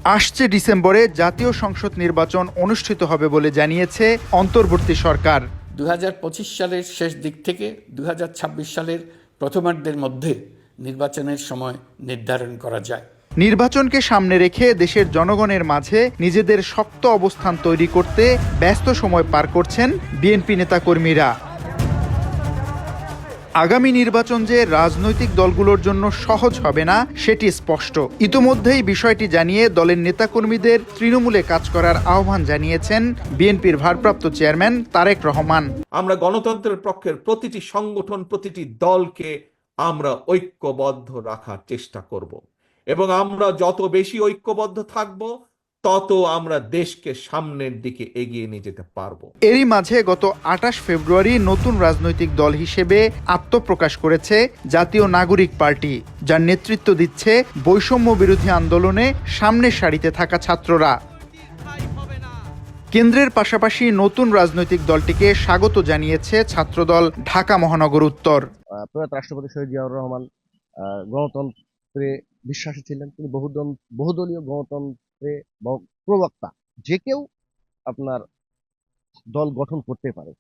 আসছে ডিসেম্বরে জাতীয় সংসদ নির্বাচন অনুষ্ঠিত হবে বলে জানিয়েছে অন্তর্বর্তী সরকার। 2025 সালের শেষ দিক থেকে 2026 সালের প্রথমার্ধের মধ্যে নির্বাচনের সময় নির্ধারণ করা যায়। নির্বাচনকে সামনে রেখে দেশের জনগণের মাঝে নিজেদের শক্ত অবস্থান তৈরি করতে ব্যস্ত সময় পার করছেন বিএনপি নেতাকর্মীরা। আগামী নির্বাচন যে রাজনৈতিক দলগুলোর জন্য সহজ হবে না সেটি স্পষ্ট। ইতোমধ্যেই বিষয়টি জানিয়ে দলের নেতাকর্মীদের তৃণমূলে কাজ করার আহ্বান জানিয়েছেন বিএনপির ভারপ্রাপ্ত চেয়ারম্যান তারেক রহমান। আমরা গণতন্ত্রের পক্ষের প্রতিটি সংগঠন, প্রতিটি দলকে আমরা ঐক্যবদ্ধ রাখার চেষ্টা করব এবং আমরা যত বেশি ঐক্যবদ্ধ থাকব তত আমরা দেশকে সামনের দিকে এগিয়ে নিয়ে যেতে পারবো। এরই মাঝে গত 28 ফেব্রুয়ারি নতুন রাজনৈতিক দল হিসেবে আত্মপ্রকাশ করেছে জাতীয় নাগরিক পার্টি, যার নেতৃত্ব দিচ্ছে বৈষম্য বিরোধী আন্দোলনে সামনের সারিতে থাকা ছাত্ররা। কেন্দ্রের পাশাপাশি নতুন রাজনৈতিক দলটিকে স্বাগত জানিয়েছে ছাত্রদল ঢাকা মহানগর উত্তর। প্রয়াত রাষ্ট্রপতি শহীদ জিয়াউর রহমান গণতন্ত্রে বিশ্বাসী ছিলেন। তিনি বহুদলীয় গণতন্ত্রে প্রবক্তা। যে কেউ আপনার দল গঠন করতে পারে।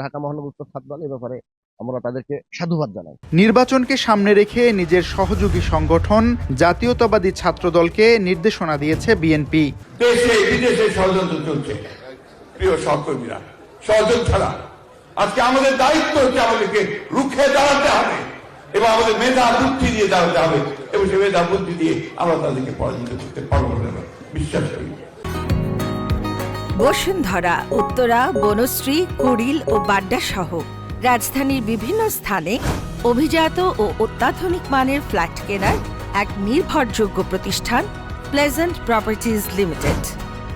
ঢাকা মহানগর উত্তর ছাত্র দল, এ ব্যাপারে আমরা তাদেরকে সাধুবাদ জানাই। নির্বাচনকে সামনে রেখে নিজের সহযোগী সংগঠন জাতীয়তাবাদী ছাত্রদলকে নির্দেশনা দিয়েছে বিএনপি। দেশে বিদেশে ষড়যন্ত্র চলছে, প্রিয় সহকর্মীরা, ষড়যন্ত্র ছাড়া আজকে আমাদের দায়িত্ব হচ্ছে আমাদেরকে রুখে দাঁড়াতে হবে এবং আমাদের মেধা বুদ্ধি দিয়ে দাঁড়াতে হবে এবং সে মেধা বুদ্ধি দিয়ে আমরা তাদেরকে পরাজিত করতে পারবো বলে বিশ্বাস করি। বসুন্ধরা, উত্তরা, বনশ্রী, কুড়িল ও বাড্ডা সহ রাজধানীর বিভিন্ন স্থানে অভিজাত ও অত্যাধুনিক মানের ফ্ল্যাট কেনার এক নির্ভরযোগ্য প্রতিষ্ঠান প্লেজেন্ট প্রপার্টিজ লিমিটেড।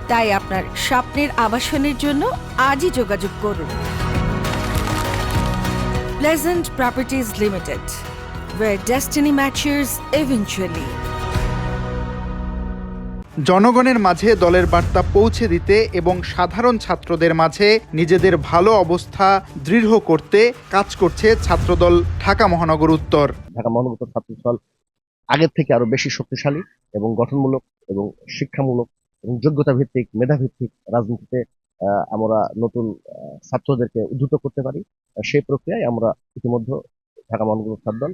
তাই আপনার স্বপ্নের আবাসনের জন্য আজই যোগাযোগ করুন। Pleasant properties limited, where destiny matches eventually. জনগণের মাঝে দলের বার্তা পৌঁছে দিতে এবং সাধারণ ছাত্রদের মাঝে নিজেদের ভালো অবস্থা দৃঢ় করতে কাজ করছে ছাত্রদল ঢাকা মহানগর উত্তর। ঢাকা মহানগর উত্তর ছাত্রদল আগের থেকে আরো বেশি শক্তিশালী এবং গঠনমূলক এবং শিক্ষামূলক এবং যোগ্যতা ভিত্তিক, মেধা ভিত্তিক রাজনীতিতে আমরা নতুন ছাত্রদেরকে উদ্ধৃত করতে পারি। সেই প্রক্রিয়ায় আমরা ইতিমধ্যে ঢাকা মহানগর ছাত্রদল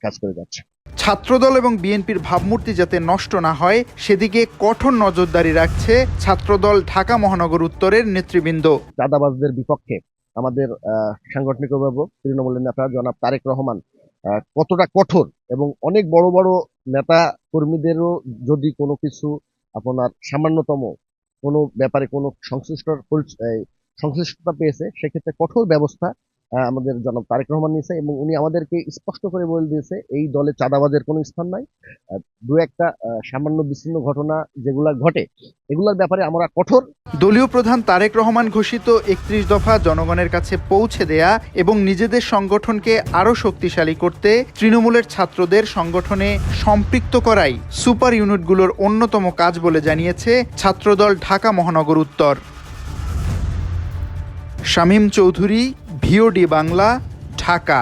কাজ করে যাচ্ছে। ছাত্রদল এবং বিএনপির ভাবমূর্তি যাতে নষ্ট না হয় সেদিকে কঠোর নজরদারি রাখছে ছাত্রদল ঢাকা মহানগর উত্তরের নেতৃবৃন্দ। চাঁদাবাজদের বিপক্ষে আমাদের সাংগঠনিক অভিভাবক তৃণমূলের নেতা জনাব তারেক রহমান কতটা কঠোর এবং অনেক বড় বড় নেতা কর্মীদেরও যদি কোনো কিছু আপনার সামান্যতম কোনো ব্যাপারে কোনো সংশ্লিষ্টতা পেয়েছে, সেক্ষেত্রে কঠোর ব্যবস্থা আমাদের জনাব তারেক রহমান নিয়েছে এবং উনি আমাদেরকে স্পষ্ট করে বলে দিয়েছে এই দলে চাঁদাবাজের কোনো স্থান নাই। দু একটা সামান্য বিচ্ছিন্ন ঘটনা যেগুলা ঘটে এগুলোর ব্যাপারে আমরা কঠোর। দলীয় প্রধান তারেক রহমান ঘোষিত 31 দফা জনগণের কাছে পৌঁছে দেয়া এবং নিজেদের সংগঠনকে আরও শক্তিশালী করতে তৃণমূলের ছাত্রদের সংগঠনে সম্পৃক্ত করাই সুপার ইউনিটগুলোর অন্যতম কাজ বলে জানিয়েছে ছাত্রদল ঢাকা মহানগর উত্তর। শামীম চৌধুরী, ভিওডি বাংলা, ঢাকা।